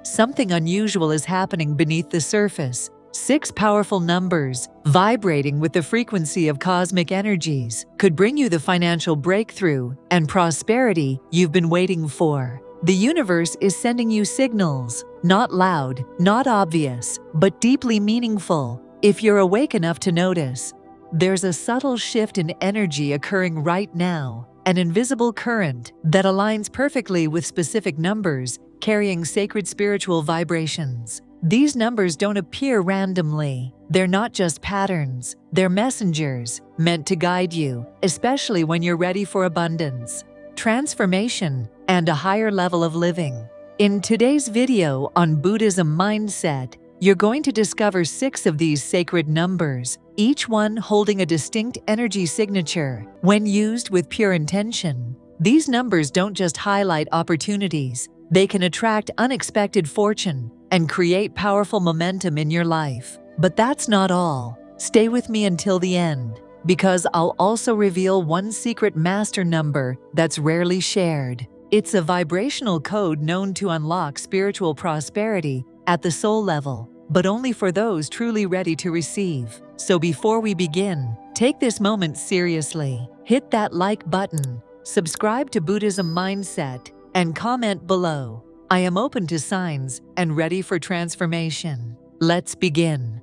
Something unusual is happening beneath the surface. 6 powerful numbers, vibrating with the frequency of cosmic energies, could bring you the financial breakthrough and prosperity you've been waiting for. The universe is sending you signals, not loud, not obvious, but deeply meaningful, if you're awake enough to notice. There's a subtle shift in energy occurring right now, an invisible current that aligns perfectly with specific numbers, carrying sacred spiritual vibrations. These numbers don't appear randomly. They're not just patterns. They're messengers, meant to guide you, especially when you're ready for abundance, transformation, and a higher level of living. In today's video on Buddhism Mindset, you're going to discover 6 of these sacred numbers, each one holding a distinct energy signature. When used with pure intention, these numbers don't just highlight opportunities, they can attract unexpected fortune and create powerful momentum in your life. But that's not all. Stay with me until the end, because I'll also reveal one secret master number that's rarely shared. It's a vibrational code known to unlock spiritual prosperity at the soul level, but only for those truly ready to receive. So before we begin, take this moment seriously. Hit that like button, subscribe to Buddhism Mindset, and comment below. I am open to signs and ready for transformation. Let's begin.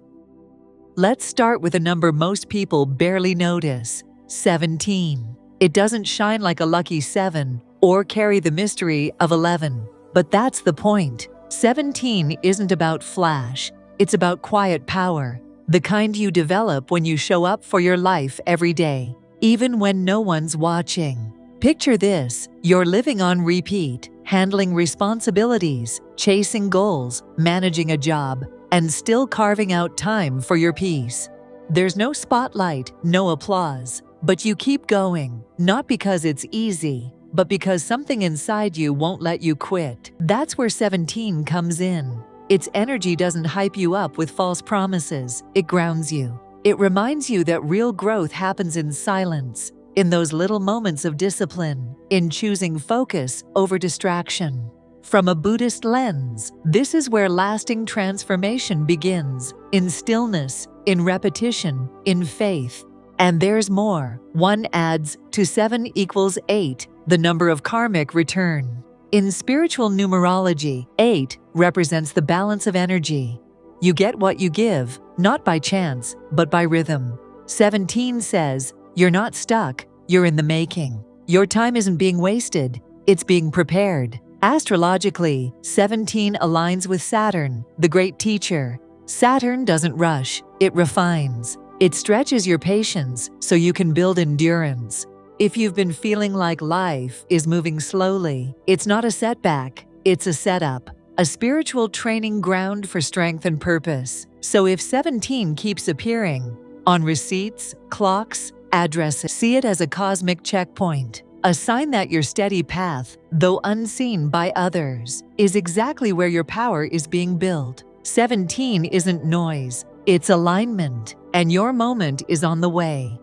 Let's start with a number most people barely notice: 17. It doesn't shine like a lucky 7 or carry the mystery of 11, but that's the point. 17 isn't about flash, it's about quiet power, the kind you develop when you show up for your life every day, even when no one's watching. Picture this: you're living on repeat, handling responsibilities, chasing goals, managing a job, and still carving out time for your peace. There's no spotlight, no applause, but you keep going, not because it's easy, but because something inside you won't let you quit. That's where 17 comes in. Its energy doesn't hype you up with false promises, it grounds you. It reminds you that real growth happens in silence, in those little moments of discipline, in choosing focus over distraction. From a Buddhist lens, this is where lasting transformation begins, in stillness, in repetition, in faith. And there's more. 1 adds to 7 equals 8, the number of karmic return. In spiritual numerology, 8 represents the balance of energy. You get what you give, not by chance, but by rhythm. 17 says, you're not stuck, you're in the making. Your time isn't being wasted, it's being prepared. Astrologically, 17 aligns with Saturn, the great teacher. Saturn doesn't rush, it refines. It stretches your patience so you can build endurance. If you've been feeling like life is moving slowly, it's not a setback, it's a setup, a spiritual training ground for strength and purpose. So if 17 keeps appearing on receipts, clocks, addresses, see it as a cosmic checkpoint, a sign that your steady path, though unseen by others, is exactly where your power is being built. 17 isn't noise, it's alignment, and your moment is on the way.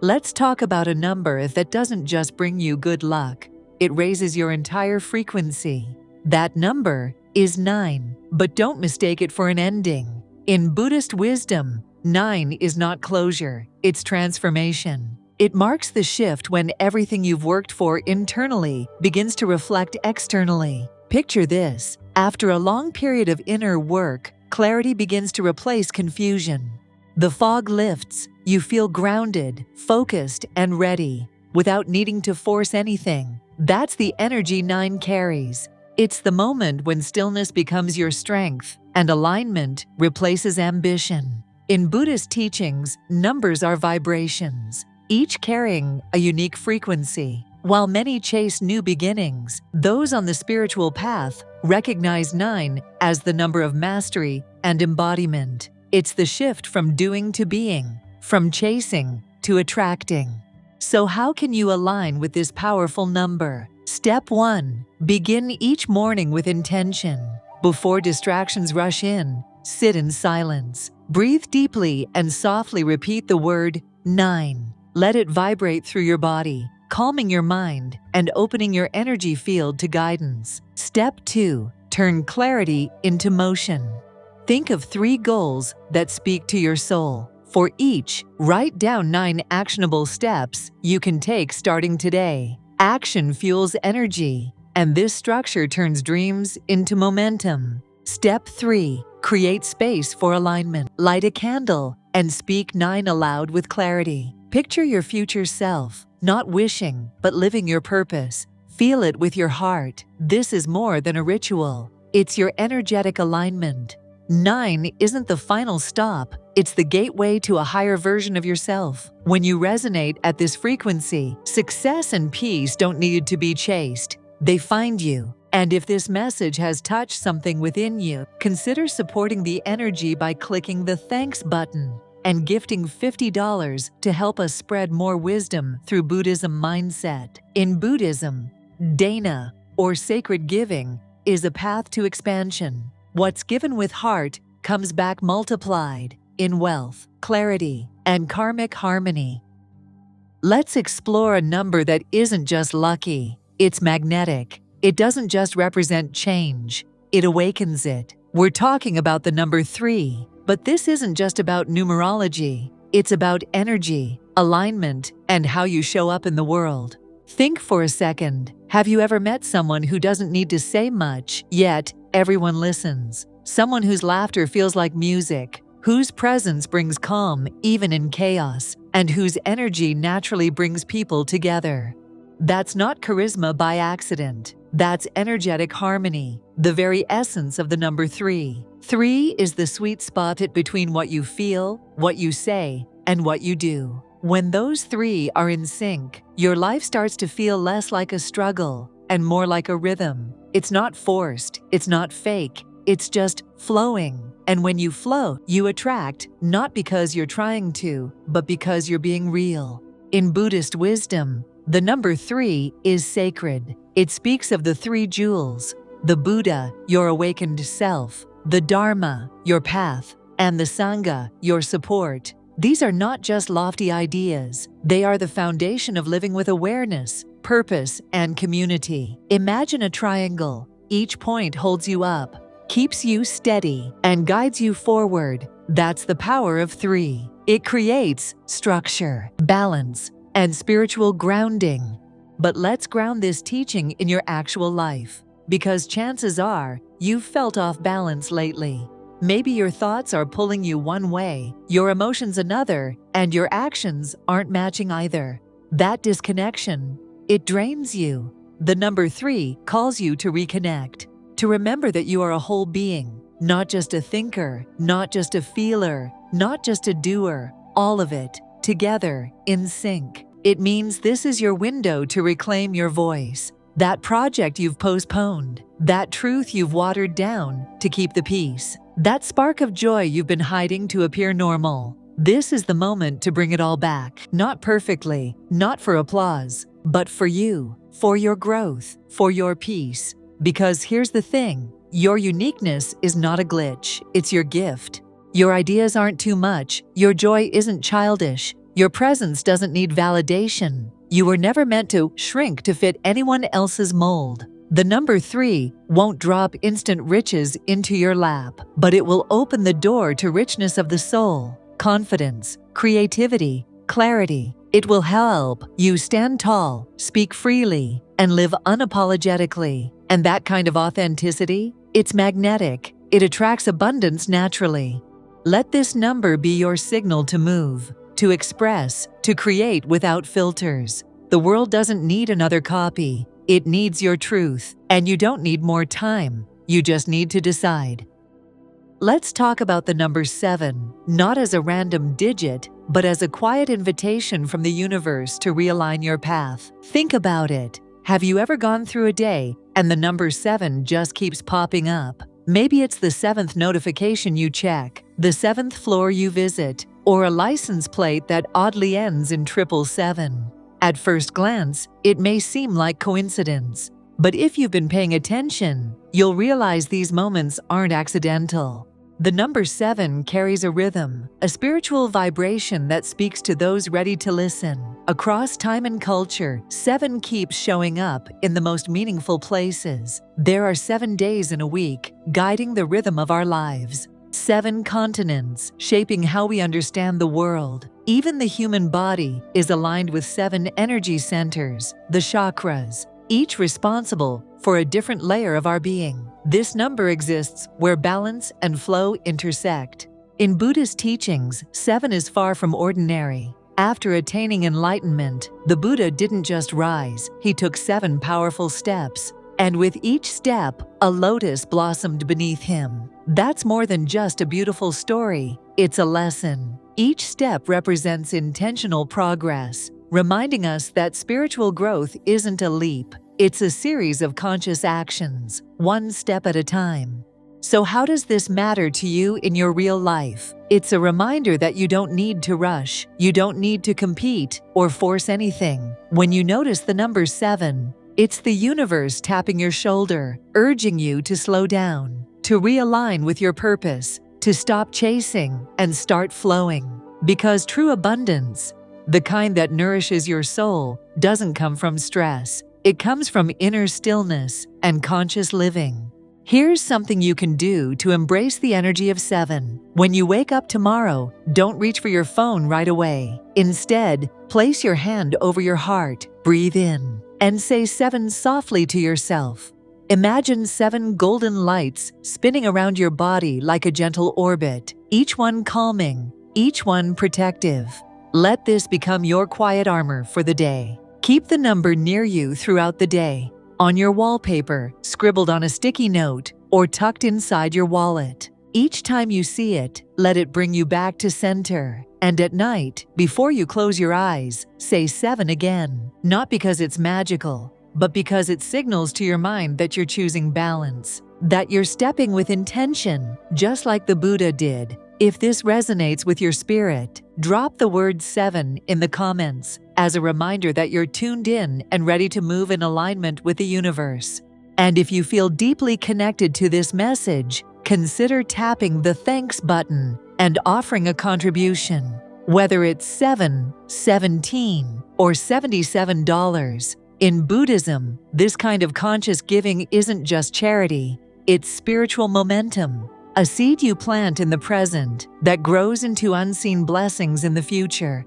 Let's talk about a number that doesn't just bring you good luck, it raises your entire frequency. That number is 9, but don't mistake it for an ending. In Buddhist wisdom, 9 is not closure, it's transformation. It marks the shift when everything you've worked for internally begins to reflect externally. Picture this: after a long period of inner work, clarity begins to replace confusion. The fog lifts, you feel grounded, focused, and ready, without needing to force anything. That's the energy 9 carries. It's the moment when stillness becomes your strength, and alignment replaces ambition. In Buddhist teachings, numbers are vibrations, each carrying a unique frequency. While many chase new beginnings, those on the spiritual path recognize 9 as the number of mastery and embodiment. It's the shift from doing to being, from chasing to attracting. So how can you align with this powerful number? Step 1. Begin each morning with intention. Before distractions rush in, sit in silence. Breathe deeply and softly repeat the word 9. Let it vibrate through your body, calming your mind and opening your energy field to guidance. Step 2. turn clarity into motion. Think of 3 goals that speak to your soul. For each, write down 9 actionable steps you can take starting today. Action fuels energy, and this structure turns dreams into momentum. Step 3. Create space for alignment. Light a candle and speak 9 aloud with clarity. Picture your future self, not wishing, but living your purpose. Feel it with your heart. This is more than a ritual. It's your energetic alignment. 9 isn't the final stop. It's the gateway to a higher version of yourself. When you resonate at this frequency, success and peace don't need to be chased. They find you. And if this message has touched something within you, consider supporting the energy by clicking the thanks button and gifting $50 to help us spread more wisdom through Buddhism Mindset. In Buddhism, dana, or sacred giving, is a path to expansion. What's given with heart comes back multiplied in wealth, clarity, and karmic harmony. Let's explore a number that isn't just lucky, it's magnetic. It doesn't just represent change, it awakens it. We're talking about the number 3, but this isn't just about numerology. It's about energy, alignment, and how you show up in the world. Think for a second. Have you ever met someone who doesn't need to say much, yet everyone listens? Someone whose laughter feels like music, whose presence brings calm even in chaos, and whose energy naturally brings people together. That's not charisma by accident. That's energetic harmony, the very essence of the number 3. 3 is the sweet spot between what you feel, what you say, and what you do. When those 3 are in sync, your life starts to feel less like a struggle and more like a rhythm. It's not forced, it's not fake, it's just flowing. And when you flow, you attract, not because you're trying to, but because you're being real. In Buddhist wisdom, the number 3 is sacred. It speaks of the 3 jewels: the Buddha, your awakened self; the Dharma, your path; and the Sangha, your support. These are not just lofty ideas. They are the foundation of living with awareness, purpose, and community. Imagine a triangle. Each point holds you up, keeps you steady, and guides you forward. That's the power of 3. It creates structure, balance, and spiritual grounding. But let's ground this teaching in your actual life, because chances are you've felt off balance lately. Maybe your thoughts are pulling you one way, your emotions another, and your actions aren't matching either. That disconnection, it drains you. The number 3 calls you to reconnect, to remember that you are a whole being, not just a thinker, not just a feeler, not just a doer, all of it, together, in sync. It means this is your window to reclaim your voice, that project you've postponed, that truth you've watered down to keep the peace, that spark of joy you've been hiding to appear normal. This is the moment to bring it all back, not perfectly, not for applause, but for you, for your growth, for your peace. Because here's the thing, your uniqueness is not a glitch, it's your gift. Your ideas aren't too much, your joy isn't childish, your presence doesn't need validation. You were never meant to shrink to fit anyone else's mold. The number 3 won't drop instant riches into your lap, but it will open the door to richness of the soul, confidence, creativity, clarity. It will help you stand tall, speak freely, and live unapologetically. And that kind of authenticity, it's magnetic. It attracts abundance naturally. Let this number be your signal to move, to express, to create without filters. The world doesn't need another copy. It needs your truth, and you don't need more time. You just need to decide. Let's talk about the number 7, not as a random digit, but as a quiet invitation from the universe to realign your path. Think about it. Have you ever gone through a day and the number 7 just keeps popping up? Maybe it's the 7th notification you check, the 7th floor you visit, or a license plate that oddly ends in 777. At first glance, it may seem like coincidence, but if you've been paying attention, you'll realize these moments aren't accidental. The number 7 carries a rhythm, a spiritual vibration that speaks to those ready to listen. Across time and culture, 7 keeps showing up in the most meaningful places. There are 7 days in a week, guiding the rhythm of our lives. 7 continents, shaping how we understand the world. Even the human body is aligned with 7 energy centers, the chakras, each responsible for a different layer of our being. This number exists where balance and flow intersect. In Buddhist teachings, 7 is far from ordinary. After attaining enlightenment, the Buddha didn't just rise, he took 7 powerful steps. And with each step, a lotus blossomed beneath him. That's more than just a beautiful story, it's a lesson. Each step represents intentional progress, reminding us that spiritual growth isn't a leap. It's a series of conscious actions, one step at a time. So how does this matter to you in your real life? It's a reminder that you don't need to rush, you don't need to compete or force anything. When you notice the number 7, it's the universe tapping your shoulder, urging you to slow down, to realign with your purpose, to stop chasing and start flowing. Because true abundance, the kind that nourishes your soul, doesn't come from stress. It comes from inner stillness and conscious living. Here's something you can do to embrace the energy of 7. When you wake up tomorrow, don't reach for your phone right away. Instead, place your hand over your heart, breathe in, and say 7 softly to yourself. Imagine 7 golden lights spinning around your body like a gentle orbit, each one calming, each one protective. Let this become your quiet armor for the day. Keep the number near you throughout the day, on your wallpaper, scribbled on a sticky note, or tucked inside your wallet. Each time you see it, let it bring you back to center. And at night, before you close your eyes, say 7 again. Not because it's magical, but because it signals to your mind that you're choosing balance, that you're stepping with intention, just like the Buddha did. If this resonates with your spirit, drop the word 7 in the comments as a reminder that you're tuned in and ready to move in alignment with the universe. And if you feel deeply connected to this message, consider tapping the thanks button and offering a contribution. Whether it's 7, 17, or $77. In Buddhism, this kind of conscious giving isn't just charity, it's spiritual momentum. A seed you plant in the present that grows into unseen blessings in the future.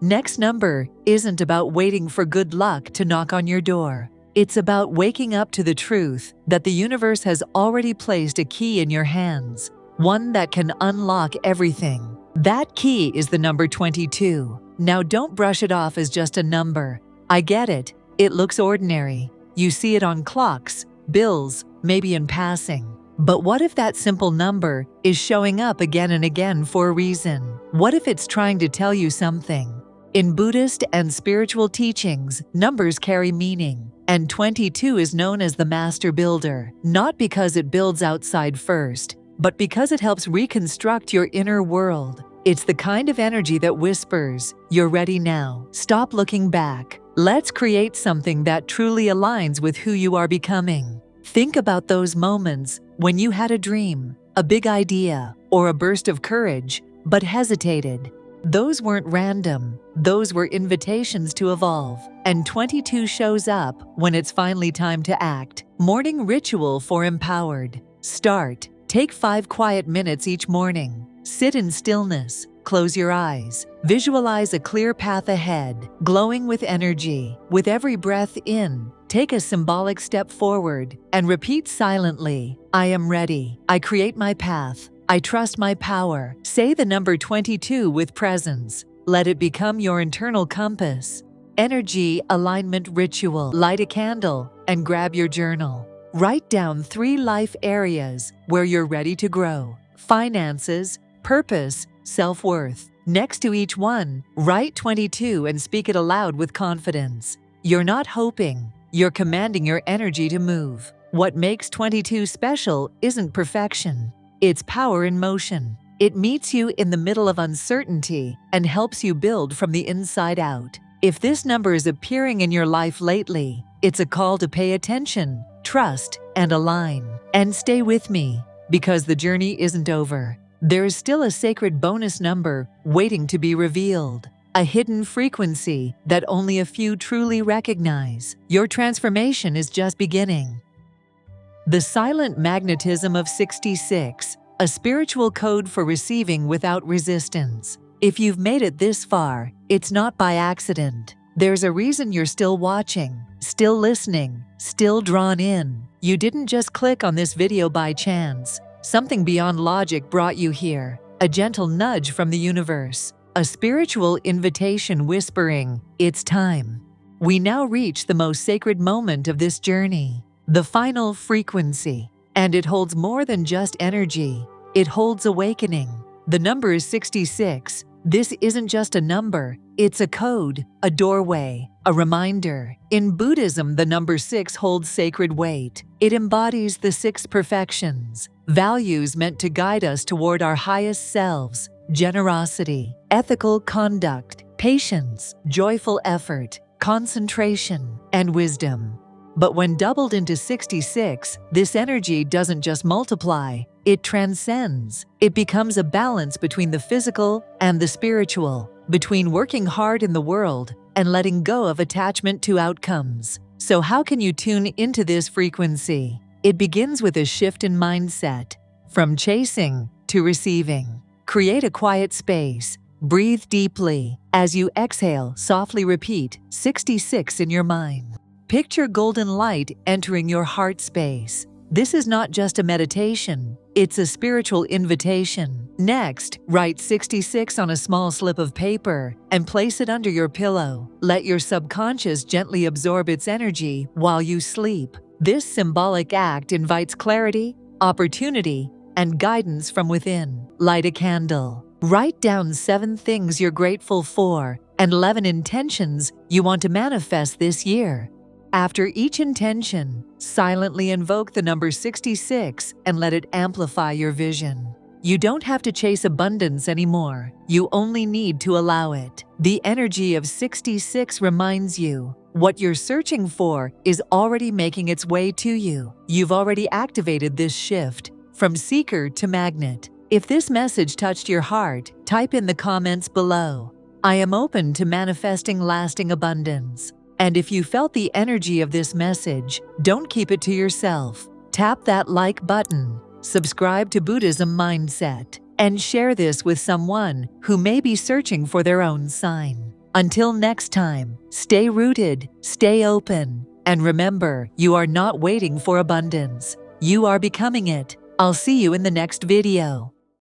Next number isn't about waiting for good luck to knock on your door. It's about waking up to the truth that the universe has already placed a key in your hands, one that can unlock everything. That key is the number 22. Now don't brush it off as just a number. I get it, it looks ordinary. You see it on clocks, bills, maybe in passing. But what if that simple number is showing up again and again for a reason? What if it's trying to tell you something? In Buddhist and spiritual teachings, numbers carry meaning, and 22 is known as the master builder, not because it builds outside first, but because it helps reconstruct your inner world. It's the kind of energy that whispers, "You're ready now. Stop looking back. Let's create something that truly aligns with who you are becoming." Think about those moments when you had a dream, a big idea, or a burst of courage, but hesitated. Those weren't random. Those were invitations to evolve. And 22 shows up when it's finally time to act. Morning ritual for empowered. Start. Take 5 quiet minutes each morning. Sit in stillness. Close your eyes. Visualize a clear path ahead, glowing with energy. With every breath in, take a symbolic step forward and repeat silently, "I am ready. I create my path. I trust my power." Say the number 22 with presence. Let it become your internal compass. Energy alignment ritual. Light a candle and grab your journal. Write down 3 life areas where you're ready to grow. Finances, purpose, self-worth. Next to each one, write 22 and speak it aloud with confidence. You're not hoping, you're commanding your energy to move. What makes 22 special isn't perfection, it's power in motion. It meets you in the middle of uncertainty and helps you build from the inside out. If this number is appearing in your life lately, it's a call to pay attention, trust, and align. And stay with me, because the journey isn't over. There is still a sacred bonus number waiting to be revealed. A hidden frequency that only a few truly recognize. Your transformation is just beginning. The silent magnetism of 66, a spiritual code for receiving without resistance. If you've made it this far, it's not by accident. There's a reason you're still watching, still listening, still drawn in. You didn't just click on this video by chance. Something beyond logic brought you here. A gentle nudge from the universe. A spiritual invitation whispering, "It's time." We now reach the most sacred moment of this journey, the final frequency. And it holds more than just energy. It holds awakening. The number is 66. This isn't just a number, it's a code, a doorway, a reminder. In Buddhism, the number 6 holds sacred weight. It embodies the 6 perfections, values meant to guide us toward our highest selves: generosity, ethical conduct, patience, joyful effort, concentration, and wisdom. But when doubled into 66, this energy doesn't just multiply, it transcends. It becomes a balance between the physical and the spiritual, between working hard in the world and letting go of attachment to outcomes. So how can you tune into this frequency? It begins with a shift in mindset, from chasing to receiving. Create a quiet space. Breathe deeply. As you exhale, softly repeat 66 in your mind. Picture golden light entering your heart space. This is not just a meditation, it's a spiritual invitation. Next, write 66 on a small slip of paper and place it under your pillow. Let your subconscious gently absorb its energy while you sleep. This symbolic act invites clarity, opportunity, and guidance from within. Light a candle. Write down 7 things you're grateful for and 11 intentions you want to manifest this year. After each intention, silently invoke the number 66 and let it amplify your vision. You don't have to chase abundance anymore. You only need to allow it. The energy of 66 reminds you what you're searching for is already making its way to you. You've already activated this shift from seeker to magnet. If this message touched your heart, type in the comments below. I am open to manifesting lasting abundance. And if you felt the energy of this message, don't keep it to yourself. Tap that like button, subscribe to Buddhism Mindset, and share this with someone who may be searching for their own sign. Until next time, stay rooted, stay open, and remember, you are not waiting for abundance. You are becoming it. I'll see you in the next video.